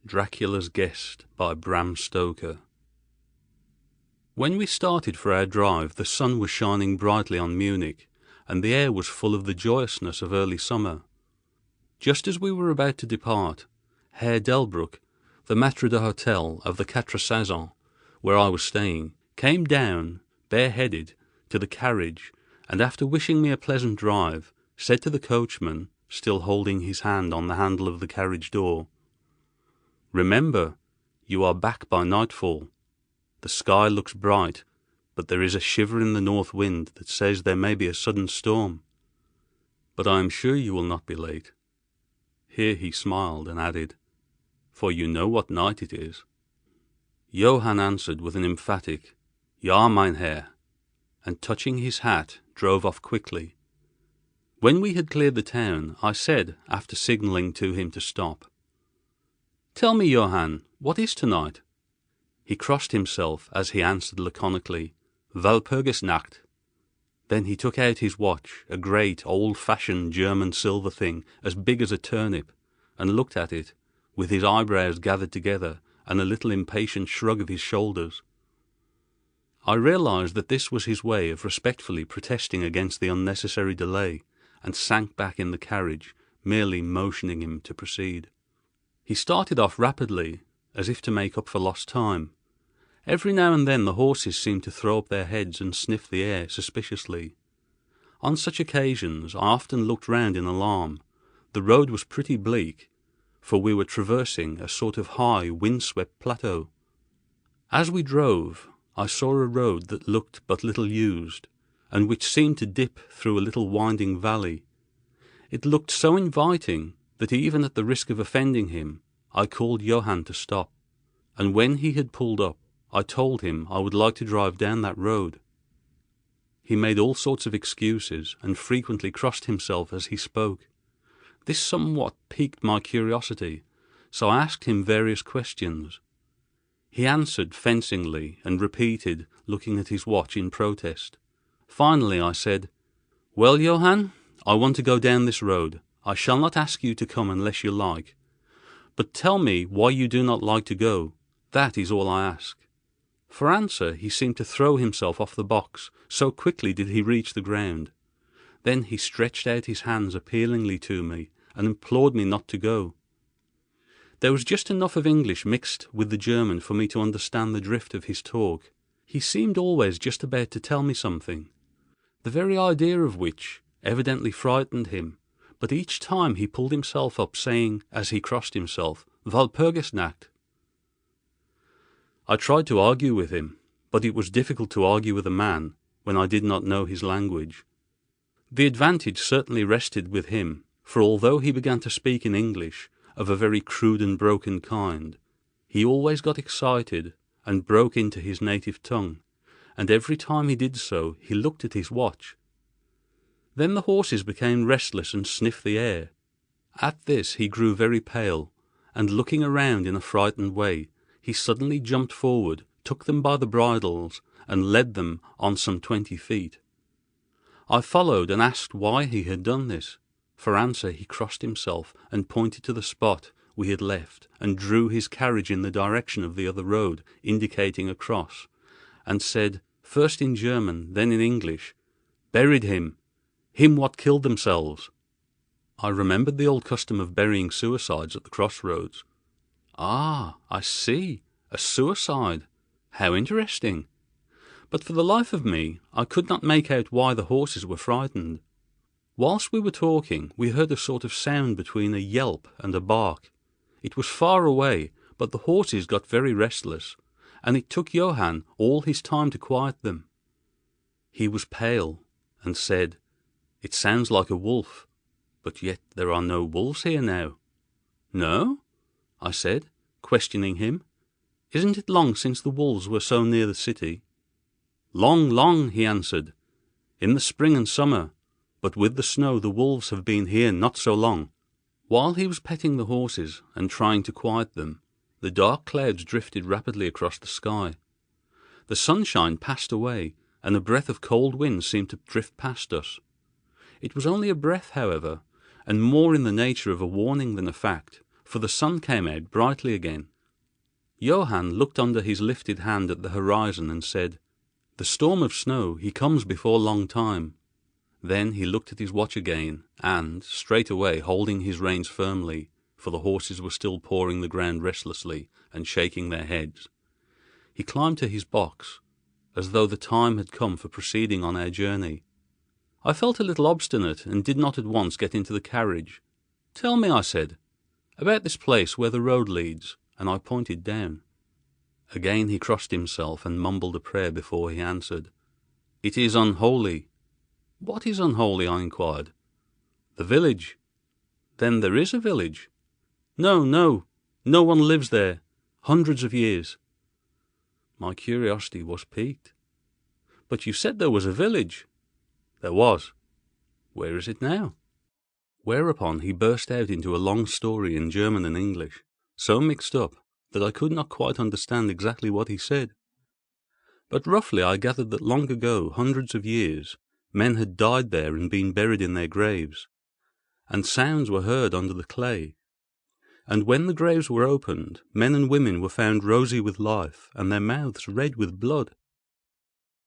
Dracula's Guest by Bram Stoker. When we started for our drive, the sun was shining brightly on Munich, and the air was full of the joyousness of early summer. Just as we were about to depart, Herr Delbruck, the maître d'hôtel of the Quatre Saisons, where I was staying, came down, bareheaded, to the carriage, and after wishing me a pleasant drive, said to the coachman, still holding his hand on the handle of the carriage door, "Remember, you are back by nightfall. The sky looks bright, but there is a shiver in the north wind that says there may be a sudden storm. But I am sure you will not be late." Here he smiled and added, "For you know what night it is." Johann answered with an emphatic, "Ja, mein Herr," and touching his hat, drove off quickly. When we had cleared the town, I said, after signalling to him to stop, "Tell me, Johann, what is tonight?" He crossed himself as he answered laconically, "Walpurgisnacht." Then he took out his watch, a great, old-fashioned German silver thing as big as a turnip, and looked at it, with his eyebrows gathered together and a little impatient shrug of his shoulders. I realized that this was his way of respectfully protesting against the unnecessary delay, and sank back in the carriage, merely motioning him to proceed. He started off rapidly, as if to make up for lost time. Every now and then the horses seemed to throw up their heads and sniff the air suspiciously. On such occasions I often looked round in alarm. The road was pretty bleak, for we were traversing a sort of high, wind-swept plateau. As we drove, I saw a road that looked but little used, and which seemed to dip through a little winding valley. It looked so inviting that even at the risk of offending him, I called Johann to stop, and when he had pulled up, I told him I would like to drive down that road. He made all sorts of excuses, and frequently crossed himself as he spoke. This somewhat piqued my curiosity, so I asked him various questions. He answered fencingly, and repeated, looking at his watch in protest. Finally I said, "Well, Johann, I want to go down this road. I shall not ask you to come unless you like. But tell me why you do not like to go. That is all I ask." For answer he seemed to throw himself off the box, so quickly did he reach the ground. Then he stretched out his hands appealingly to me, and implored me not to go. There was just enough of English mixed with the German for me to understand the drift of his talk. He seemed always just about to tell me something, the very idea of which evidently frightened him, but each time he pulled himself up, saying, as he crossed himself, "Walpurgisnacht." I tried to argue with him, but it was difficult to argue with a man when I did not know his language. The advantage certainly rested with him, for although he began to speak in English, of a very crude and broken kind, he always got excited and broke into his native tongue, and every time he did so he looked at his watch. Then the horses became restless and sniffed the air. At this he grew very pale, and looking around in a frightened way, he suddenly jumped forward, took them by the bridles, and led them on some 20 feet. I followed and asked why he had done this. For answer he crossed himself and pointed to the spot we had left, and drew his carriage in the direction of the other road, indicating a cross, and said, first in German, then in English, "Buried him what killed themselves." I remembered the old custom of burying suicides at the crossroads. "Ah, I see, a suicide. How interesting." But for the life of me I could not make out why the horses were frightened. Whilst we were talking, we heard a sort of sound between a yelp and a bark. It was far away, but the horses got very restless, and it took Johann all his time to quiet them. He was pale, and said, "It sounds like a wolf, but yet there are no wolves here now." "No?" I said, questioning him. "Isn't it long since the wolves were so near the city?" "Long, long," he answered. "In the spring and summer, but with the snow the wolves have been here not so long." While he was petting the horses and trying to quiet them, the dark clouds drifted rapidly across the sky. The sunshine passed away, and a breath of cold wind seemed to drift past us. It was only a breath, however, and more in the nature of a warning than a fact, for the sun came out brightly again. Johann looked under his lifted hand at the horizon and said, "The storm of snow, he comes before long time." Then he looked at his watch again, and, straightway holding his reins firmly, for the horses were still pawing the ground restlessly and shaking their heads, he climbed to his box, as though the time had come for proceeding on our journey. I felt a little obstinate and did not at once get into the carriage. "Tell me," I said, "about this place where the road leads," and I pointed down. Again he crossed himself and mumbled a prayer before he answered. "It is unholy." "What is unholy?" I inquired. "The village." "Then there is a village?" "No, no. No one lives there. Hundreds of years." My curiosity was piqued. "But you said there was a village." "There was." "Where is it now?" Whereupon he burst out into a long story in German and English, so mixed up that I could not quite understand exactly what he said. But roughly I gathered that long ago, hundreds of years, men had died there and been buried in their graves, and sounds were heard under the clay. And when the graves were opened, men and women were found rosy with life, and their mouths red with blood.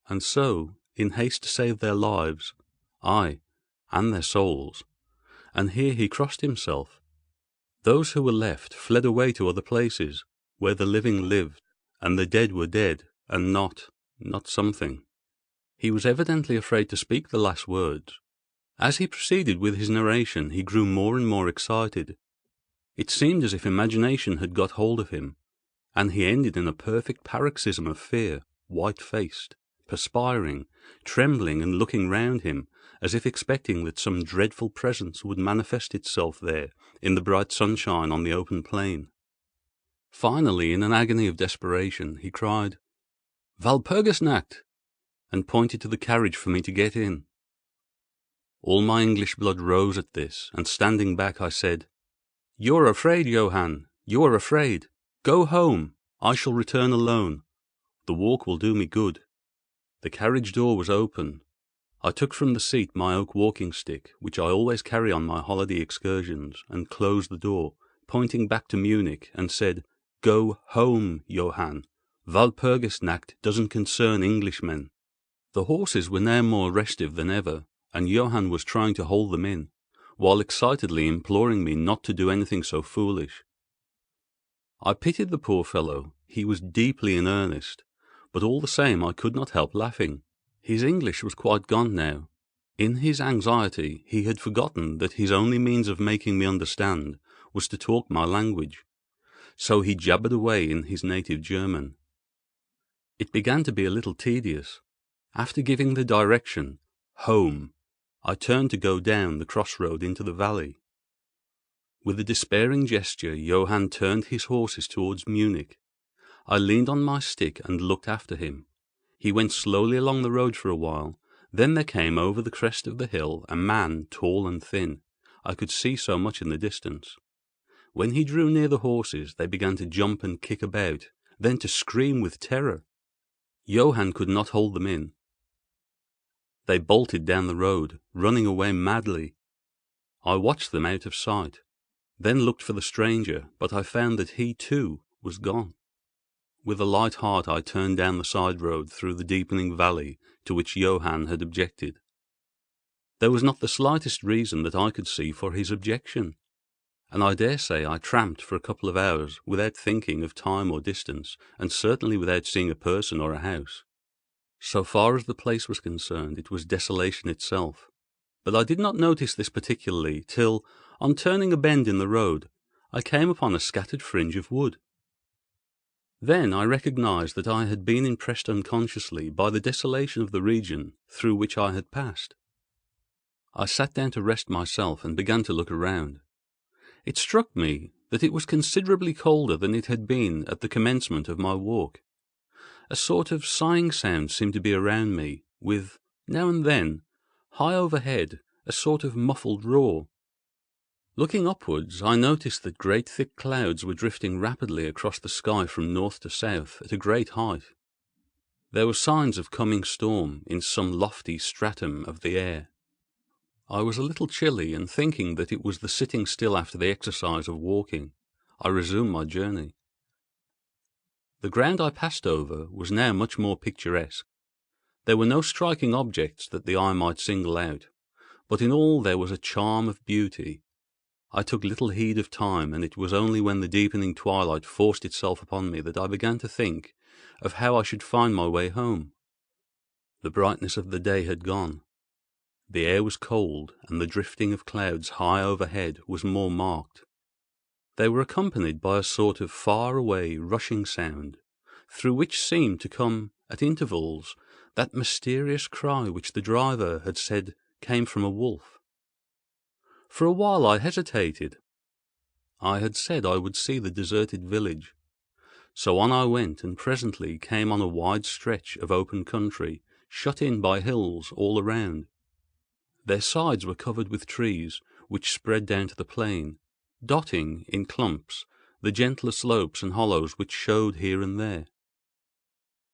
And so, in haste to save their lives, aye, and their souls, and here he crossed himself, those who were left fled away to other places, where the living lived, and the dead were dead, and not something. He was evidently afraid to speak the last words. As he proceeded with his narration, he grew more and more excited. It seemed as if imagination had got hold of him, and he ended in a perfect paroxysm of fear, white-faced, perspiring, trembling, and looking round him, as if expecting that some dreadful presence would manifest itself there in the bright sunshine on the open plain. Finally, in an agony of desperation, he cried, "Walpurgisnacht!" and pointed to the carriage for me to get in. All my English blood rose at this, and standing back I said, "You are afraid, Johann, you are afraid. Go home. I shall return alone. The walk will do me good." The carriage door was open. I took from the seat my oak walking stick, which I always carry on my holiday excursions, and closed the door, pointing back to Munich, and said, "Go home, Johann. Walpurgisnacht doesn't concern Englishmen." The horses were now more restive than ever, and Johann was trying to hold them in, while excitedly imploring me not to do anything so foolish. I pitied the poor fellow. He was deeply in earnest, but all the same I could not help laughing. His English was quite gone now. In his anxiety he had forgotten that his only means of making me understand was to talk my language, so he jabbered away in his native German. It began to be a little tedious. After giving the direction, "home," I turned to go down the crossroad into the valley. With a despairing gesture, Johann turned his horses towards Munich. I leaned on my stick and looked after him. He went slowly along the road for a while. Then there came over the crest of the hill a man, tall and thin. I could see so much in the distance. When he drew near the horses, they began to jump and kick about, then to scream with terror. Johann could not hold them in. They bolted down the road, running away madly. I watched them out of sight, then looked for the stranger, but I found that he, too, was gone. With a light heart I turned down the side road through the deepening valley to which Johann had objected. There was not the slightest reason that I could see for his objection, and I dare say I tramped for a couple of hours without thinking of time or distance, and certainly without seeing a person or a house. So far as the place was concerned, it was desolation itself, but I did not notice this particularly till, on turning a bend in the road, I came upon a scattered fringe of wood. Then I recognized that I had been impressed unconsciously by the desolation of the region through which I had passed. I sat down to rest myself and began to look around. It struck me that it was considerably colder than it had been at the commencement of my walk. A sort of sighing sound seemed to be around me, with, now and then, high overhead, a sort of muffled roar. Looking upwards, I noticed that great thick clouds were drifting rapidly across the sky from north to south at a great height. There were signs of coming storm in some lofty stratum of the air. I was a little chilly, and thinking that it was the sitting still after the exercise of walking, I resumed my journey. The ground I passed over was now much more picturesque. There were no striking objects that the eye might single out, but in all there was a charm of beauty. I took little heed of time, and it was only when the deepening twilight forced itself upon me that I began to think of how I should find my way home. The brightness of the day had gone. The air was cold, and the drifting of clouds high overhead was more marked. They were accompanied by a sort of far-away, rushing sound, through which seemed to come, at intervals, that mysterious cry which the driver had said came from a wolf. For a while I hesitated. I had said I would see the deserted village. So on I went, and presently came on a wide stretch of open country, shut in by hills all around. Their sides were covered with trees, which spread down to the plain, dotting, in clumps, the gentler slopes and hollows which showed here and there.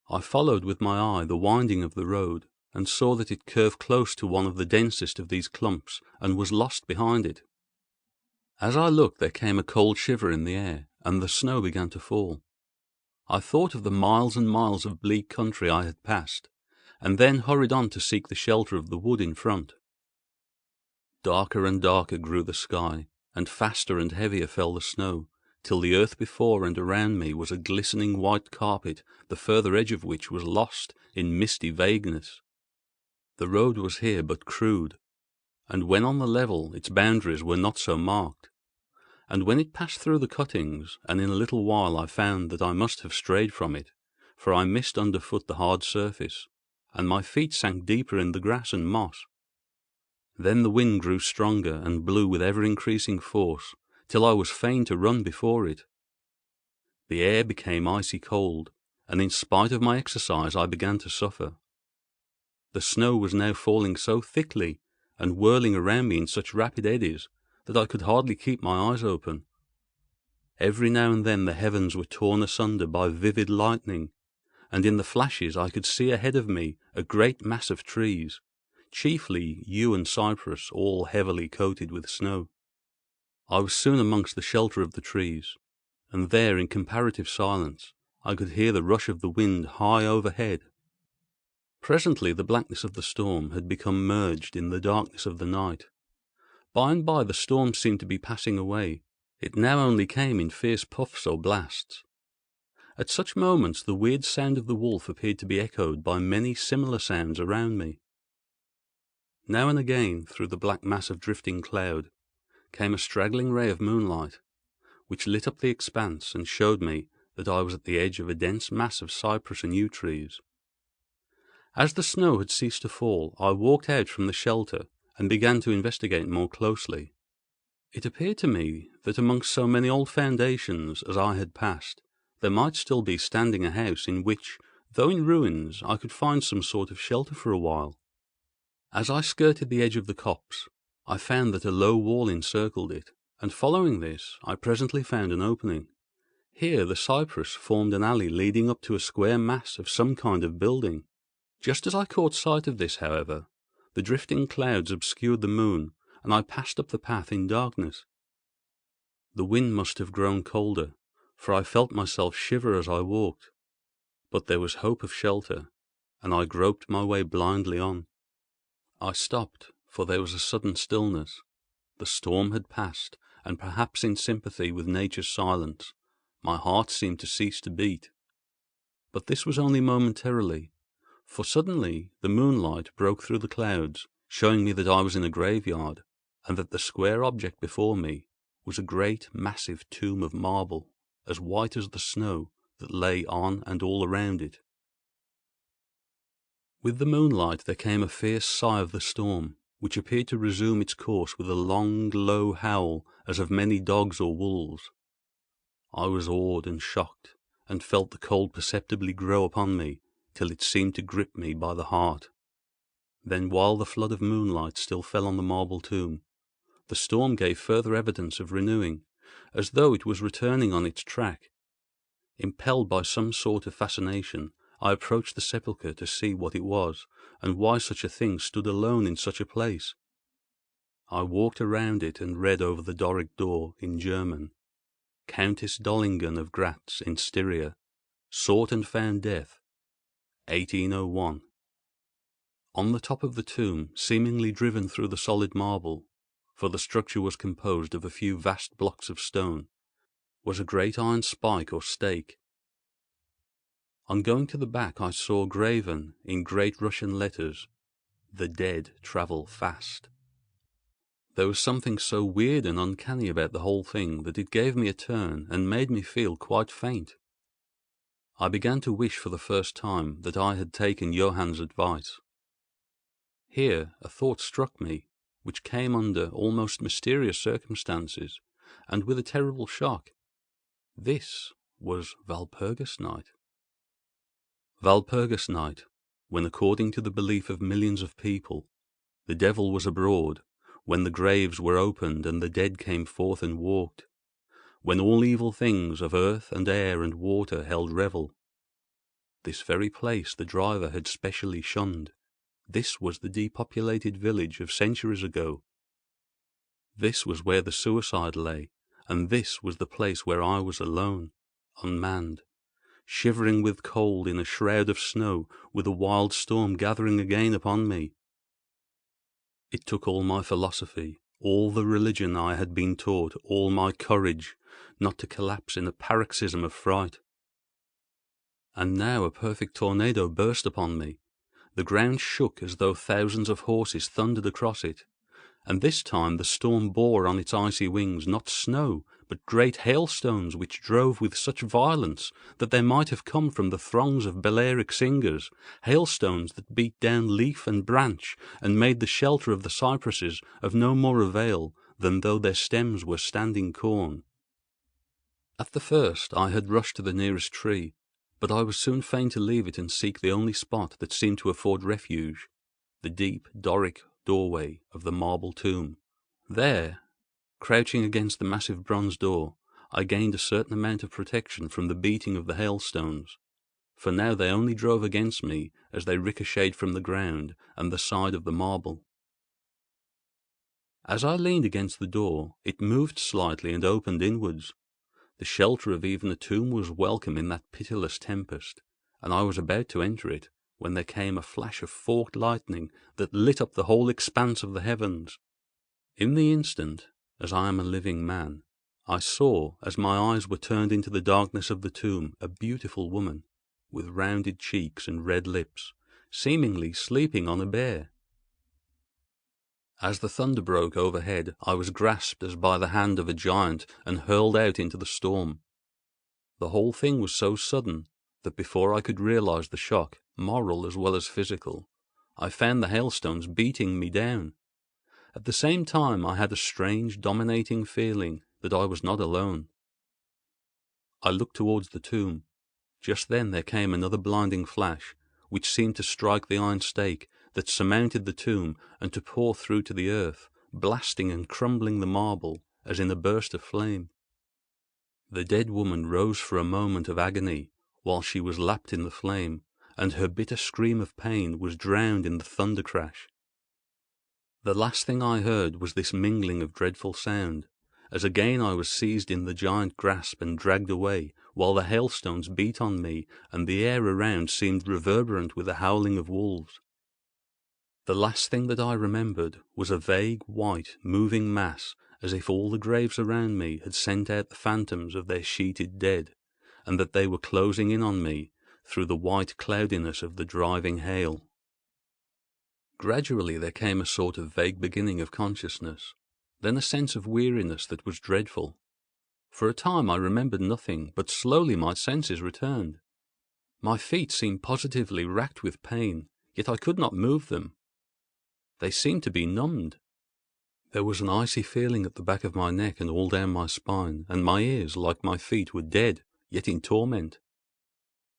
I followed with my eye the winding of the road, and saw that it curved close to one of the densest of these clumps, and was lost behind it. As I looked there came a cold shiver in the air, and the snow began to fall. I thought of the miles and miles of bleak country I had passed, and then hurried on to seek the shelter of the wood in front. Darker and darker grew the sky, and faster and heavier fell the snow, till the earth before and around me was a glistening white carpet, the further edge of which was lost in misty vagueness. The road was here but crude, and when on the level its boundaries were not so marked. And when it passed through the cuttings, and in a little while I found that I must have strayed from it, for I missed underfoot the hard surface, and my feet sank deeper in the grass and moss. Then the wind grew stronger and blew with ever-increasing force, till I was fain to run before it. The air became icy cold, and in spite of my exercise I began to suffer. The snow was now falling so thickly, and whirling around me in such rapid eddies, that I could hardly keep my eyes open. Every now and then the heavens were torn asunder by vivid lightning, and in the flashes I could see ahead of me a great mass of trees, chiefly yew and cypress, all heavily coated with snow. I was soon amongst the shelter of the trees, and there in comparative silence I could hear the rush of the wind high overhead. Presently the blackness of the storm had become merged in the darkness of the night. By and by the storm seemed to be passing away. It now only came in fierce puffs or blasts. At such moments the weird sound of the wolf appeared to be echoed by many similar sounds around me. Now and again, through the black mass of drifting cloud, came a straggling ray of moonlight, which lit up the expanse and showed me that I was at the edge of a dense mass of cypress and yew trees. As the snow had ceased to fall, I walked out from the shelter and began to investigate more closely. It appeared to me that amongst so many old foundations as I had passed, there might still be standing a house in which, though in ruins, I could find some sort of shelter for a while. As I skirted the edge of the copse, I found that a low wall encircled it, and following this, I presently found an opening. Here the cypress formed an alley leading up to a square mass of some kind of building. Just as I caught sight of this, however, the drifting clouds obscured the moon, and I passed up the path in darkness. The wind must have grown colder, for I felt myself shiver as I walked. But there was hope of shelter, and I groped my way blindly on. I stopped, for there was a sudden stillness. The storm had passed, and perhaps in sympathy with nature's silence, my heart seemed to cease to beat. But this was only momentarily, for suddenly the moonlight broke through the clouds, showing me that I was in a graveyard, and that the square object before me was a great massive tomb of marble, as white as the snow that lay on and all around it. With the moonlight there came a fierce sigh of the storm, which appeared to resume its course with a long, low howl as of many dogs or wolves. I was awed and shocked, and felt the cold perceptibly grow upon me till it seemed to grip me by the heart. Then, while the flood of moonlight still fell on the marble tomb, the storm gave further evidence of renewing, as though it was returning on its track. Impelled by some sort of fascination, I approached the sepulchre to see what it was, and why such a thing stood alone in such a place. I walked around it and read over the Doric door in German, Countess Dollingen of Gratz in Styria, sought and found death, 1801. On the top of the tomb, seemingly driven through the solid marble, for the structure was composed of a few vast blocks of stone, was a great iron spike or stake. On going to the back I saw graven, in great Russian letters, "The dead travel fast." There was something so weird and uncanny about the whole thing that it gave me a turn and made me feel quite faint. I began to wish for the first time that I had taken Johann's advice. Here a thought struck me, which came under almost mysterious circumstances, and with a terrible shock. This was Walpurgis Night. Walpurgis Night, when according to the belief of millions of people, the devil was abroad, when the graves were opened and the dead came forth and walked, when all evil things of earth and air and water held revel. This very place the driver had specially shunned. This was the depopulated village of centuries ago. This was where the suicide lay, and this was the place where I was alone, unmanned, shivering with cold in a shroud of snow, with a wild storm gathering again upon me. It took all my philosophy, all the religion I had been taught, all my courage, not to collapse in a paroxysm of fright. And now a perfect tornado burst upon me. The ground shook as though thousands of horses thundered across it, and this time the storm bore on its icy wings not snow, but great hailstones which drove with such violence that they might have come from the throngs of Balearic singers, hailstones that beat down leaf and branch and made the shelter of the cypresses of no more avail than though their stems were standing corn. At the first I had rushed to the nearest tree, but I was soon fain to leave it and seek the only spot that seemed to afford refuge, the deep Doric doorway of the marble tomb. There, crouching against the massive bronze door, I gained a certain amount of protection from the beating of the hailstones, for now they only drove against me as they ricocheted from the ground and the side of the marble. As I leaned against the door, it moved slightly and opened inwards. The shelter of even a tomb was welcome in that pitiless tempest, and I was about to enter it when there came a flash of forked lightning that lit up the whole expanse of the heavens. In the instant, as I am a living man, I saw, as my eyes were turned into the darkness of the tomb, a beautiful woman, with rounded cheeks and red lips, seemingly sleeping on a bier. As the thunder broke overhead, I was grasped as by the hand of a giant and hurled out into the storm. The whole thing was so sudden that before I could realize the shock, moral as well as physical, I found the hailstones beating me down. At the same time I had a strange, dominating feeling that I was not alone. I looked towards the tomb. Just then there came another blinding flash, which seemed to strike the iron stake that surmounted the tomb and to pour through to the earth, blasting and crumbling the marble as in a burst of flame. The dead woman rose for a moment of agony while she was lapped in the flame, and her bitter scream of pain was drowned in the thunder crash. The last thing I heard was this mingling of dreadful sound, as again I was seized in the giant grasp and dragged away, while the hailstones beat on me and the air around seemed reverberant with the howling of wolves. The last thing that I remembered was a vague, white, moving mass, as if all the graves around me had sent out the phantoms of their sheeted dead, and that they were closing in on me through the white cloudiness of the driving hail. Gradually there came a sort of vague beginning of consciousness, then a sense of weariness that was dreadful. For a time I remembered nothing, but slowly my senses returned. My feet seemed positively racked with pain, yet I could not move them. They seemed to be numbed. There was an icy feeling at the back of my neck and all down my spine, and my ears, like my feet, were dead, yet in torment.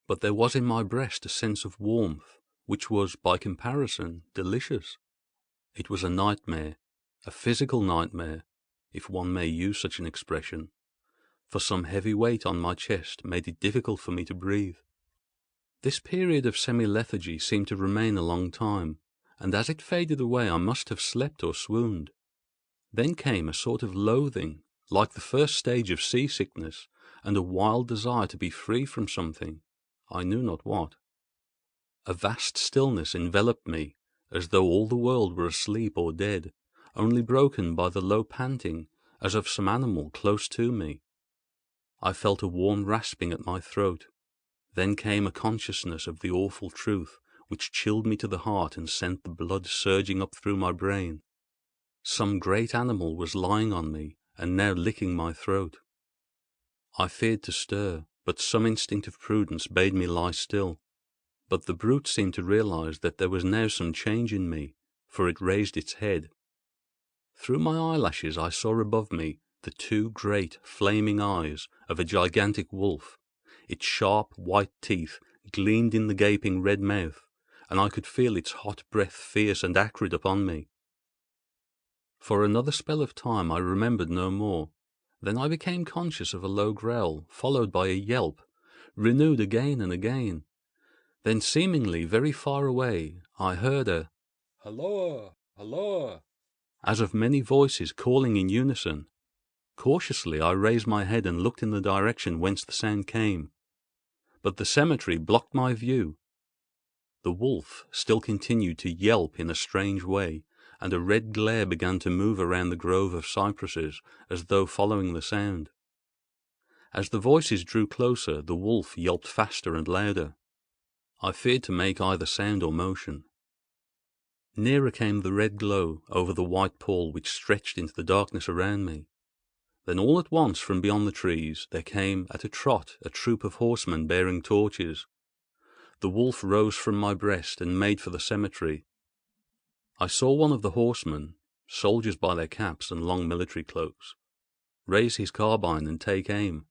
But there was in my breast a sense of warmth, which was, by comparison, delicious. It was a nightmare, a physical nightmare, if one may use such an expression, for some heavy weight on my chest made it difficult for me to breathe. This period of semi-lethargy seemed to remain a long time, and as it faded away I must have slept or swooned. Then came a sort of loathing, like the first stage of seasickness, and a wild desire to be free from something, I knew not what. A vast stillness enveloped me, as though all the world were asleep or dead, only broken by the low panting as of some animal close to me. I felt a warm rasping at my throat. Then came a consciousness of the awful truth, which chilled me to the heart and sent the blood surging up through my brain. Some great animal was lying on me and now licking my throat. I feared to stir, but some instinct of prudence bade me lie still. But the brute seemed to realize that there was now some change in me, for it raised its head. Through my eyelashes I saw above me the two great, flaming eyes of a gigantic wolf. Its sharp, white teeth gleamed in the gaping red mouth, and I could feel its hot breath fierce and acrid upon me. For another spell of time I remembered no more. Then I became conscious of a low growl, followed by a yelp, renewed again and again. Then, seemingly very far away, I heard a "Halloa! Halloa!" as of many voices calling in unison. Cautiously I raised my head and looked in the direction whence the sound came. But the cemetery blocked my view. The wolf still continued to yelp in a strange way, and a red glare began to move around the grove of cypresses as though following the sound. As the voices drew closer, the wolf yelped faster and louder. I feared to make either sound or motion. Nearer came the red glow over the white pall which stretched into the darkness around me. Then all at once from beyond the trees there came at a trot a troop of horsemen bearing torches. The wolf rose from my breast and made for the cemetery. I saw one of the horsemen, soldiers by their caps and long military cloaks, raise his carbine and take aim.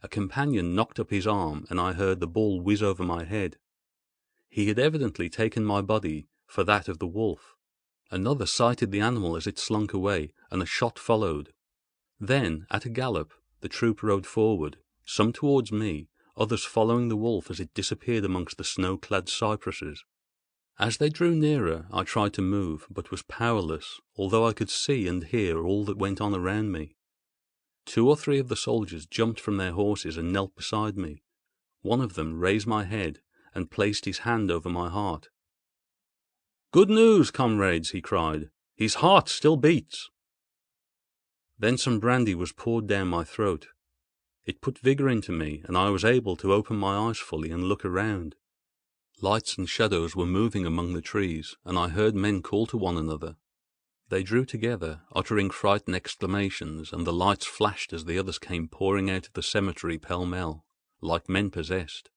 A companion knocked up his arm, and I heard the ball whiz over my head. He had evidently taken my body for that of the wolf. Another sighted the animal as it slunk away, and a shot followed. Then, at a gallop, the troop rode forward, some towards me, others following the wolf as it disappeared amongst the snow-clad cypresses. As they drew nearer, I tried to move, but was powerless, although I could see and hear all that went on around me. 2 or 3 of the soldiers jumped from their horses and knelt beside me. One of them raised my head and placed his hand over my heart. "Good news, comrades," he cried. "His heart still beats." Then some brandy was poured down my throat. It put vigor into me, and I was able to open my eyes fully and look around. Lights and shadows were moving among the trees, and I heard men call to one another. They drew together, uttering frightened exclamations, and the lights flashed as the others came pouring out of the cemetery pell-mell, like men possessed.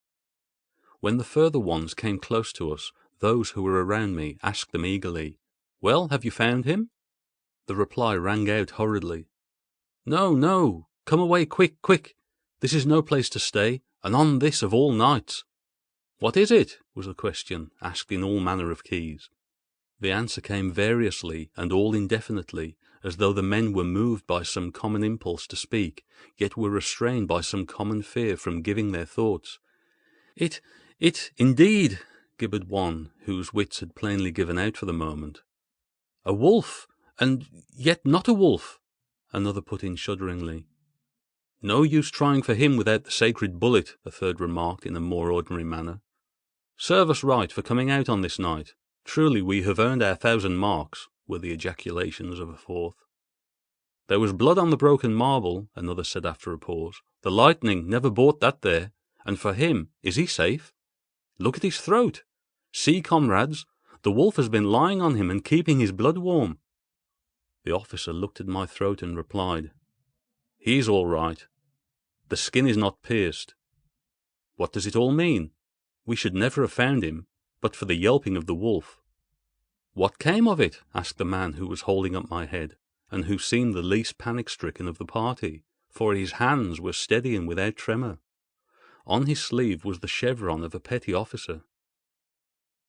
When the further ones came close to us, those who were around me asked them eagerly, "Well, have you found him?" The reply rang out hurriedly, "No, no! Come away quick, quick! This is no place to stay, and on this of all nights!" "What is it?" was the question, asked in all manner of keys. The answer came variously and all indefinitely, as though the men were moved by some common impulse to speak, yet were restrained by some common fear from giving their thoughts. It, indeed," gibbered one, whose wits had plainly given out for the moment. "A wolf, and yet not a wolf," another put in shudderingly. "No use trying for him without the sacred bullet," a third remarked in a more ordinary manner. "Serve us right for coming out on this night. Truly we have earned our 1,000 marks," were the ejaculations of a fourth. "There was blood on the broken marble," another said after a pause. "The lightning never brought that there. And for him, is he safe? Look at his throat. See, comrades, the wolf has been lying on him and keeping his blood warm." The officer looked at my throat and replied, "He is all right. The skin is not pierced. What does it all mean? We should never have found him, but for the yelping of the wolf." "What came of it?" asked the man who was holding up my head, and who seemed the least panic-stricken of the party, for his hands were steady and without tremor. On his sleeve was the chevron of a petty officer.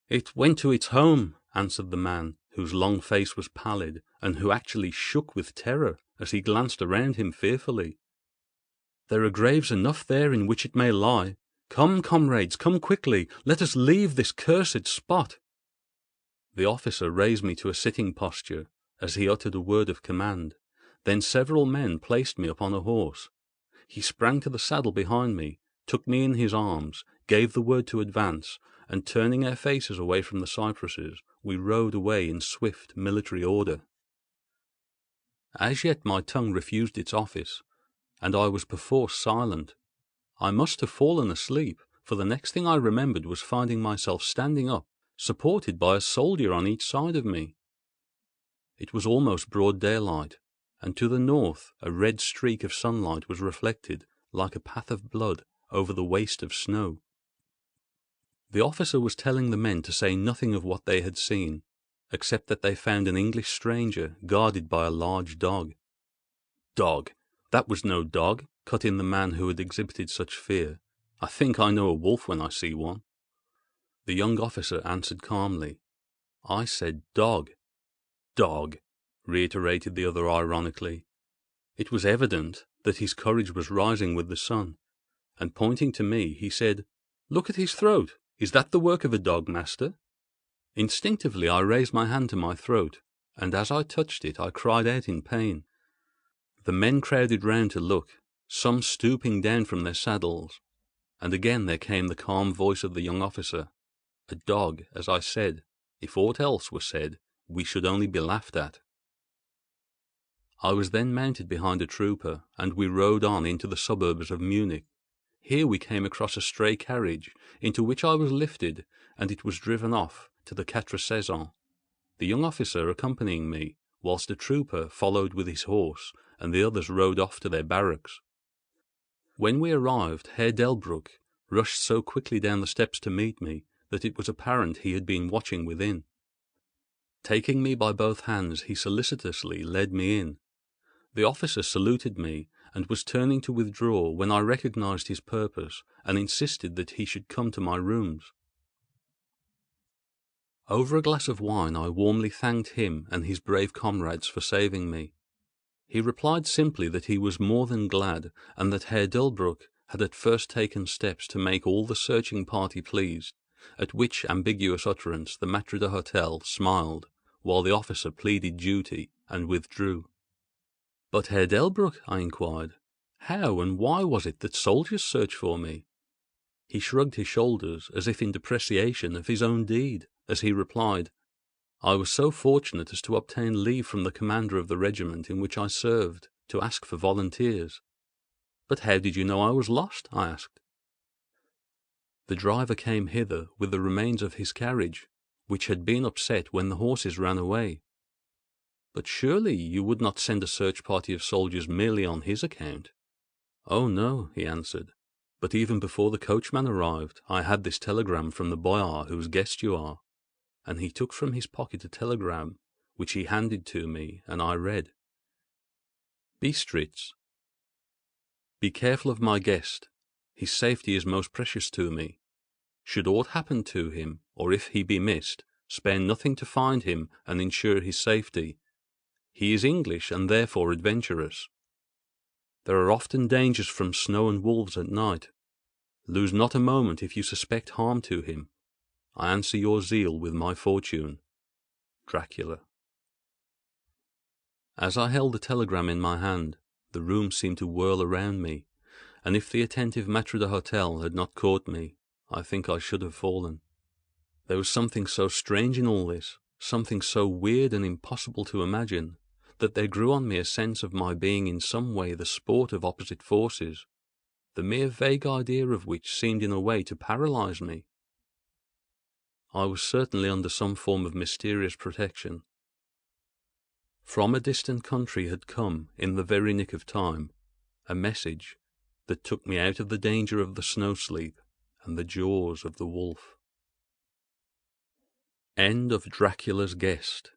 "It went to its home," answered the man, whose long face was pallid, and who actually shook with terror as he glanced around him fearfully. "There are graves enough there in which it may lie. Come, comrades, come quickly, let us leave this cursed spot." The officer raised me to a sitting posture, as he uttered a word of command. Then several men placed me upon a horse. He sprang to the saddle behind me, took me in his arms, gave the word to advance, and turning our faces away from the cypresses, we rode away in swift military order. As yet my tongue refused its office, and I was perforce silent. I must have fallen asleep, for the next thing I remembered was finding myself standing up, supported by a soldier on each side of me. It was almost broad daylight, and to the north a red streak of sunlight was reflected, like a path of blood, over the waste of snow. The officer was telling the men to say nothing of what they had seen, except that they found an English stranger guarded by a large dog. "Dog! That was no dog," cut in the man who had exhibited such fear. "I think I know a wolf when I see one." The young officer answered calmly, "I said dog." "Dog," reiterated the other ironically. It was evident that his courage was rising with the sun, and pointing to me, he said, "Look at his throat. Is that the work of a dog, master?" Instinctively I raised my hand to my throat, and as I touched it I cried out in pain. The men crowded round to look, some stooping down from their saddles, and again there came the calm voice of the young officer. "A dog, as I said. If aught else were said, we should only be laughed at." I was then mounted behind a trooper, and we rode on into the suburbs of Munich. Here we came across a stray carriage, into which I was lifted, and it was driven off to the Quatre Saisons, the young officer accompanying me, whilst a trooper followed with his horse, and the others rode off to their barracks. When we arrived, Herr Delbruck rushed so quickly down the steps to meet me that it was apparent he had been watching within. Taking me by both hands, he solicitously led me in. The officer saluted me, and was turning to withdraw when I recognized his purpose, and insisted that he should come to my rooms. Over a glass of wine I warmly thanked him and his brave comrades for saving me. He replied simply that he was more than glad, and that Herr Delbruck had at first taken steps to make all the searching party pleased, at which ambiguous utterance the maître d'hôtel smiled, while the officer pleaded duty, and withdrew. "But Herr Delbruck," I inquired, "how and why was it that soldiers searched for me?" He shrugged his shoulders as if in depreciation of his own deed, as he replied, "I was so fortunate as to obtain leave from the commander of the regiment in which I served to ask for volunteers." "But how did you know I was lost?" I asked. "The driver came hither with the remains of his carriage, which had been upset when the horses ran away." "But surely you would not send a search party of soldiers merely on his account?" "Oh no," he answered. "But even before the coachman arrived, I had this telegram from the boyar whose guest you are." And he took from his pocket a telegram, which he handed to me, and I read: "Bistritz. Be careful of my guest. His safety is most precious to me. Should aught happen to him, or if he be missed, spare nothing to find him and ensure his safety. He is English and therefore adventurous. There are often dangers from snow and wolves at night. Lose not a moment if you suspect harm to him. I answer your zeal with my fortune. Dracula." As I held the telegram in my hand, the room seemed to whirl around me, and if the attentive maître d'hôtel had not caught me, I think I should have fallen. There was something so strange in all this, something so weird and impossible to imagine, that there grew on me a sense of my being in some way the sport of opposite forces, the mere vague idea of which seemed in a way to paralyze me. I was certainly under some form of mysterious protection. From a distant country had come, in the very nick of time, a message that took me out of the danger of the snow-sleep and the jaws of the wolf. End of Dracula's Guest.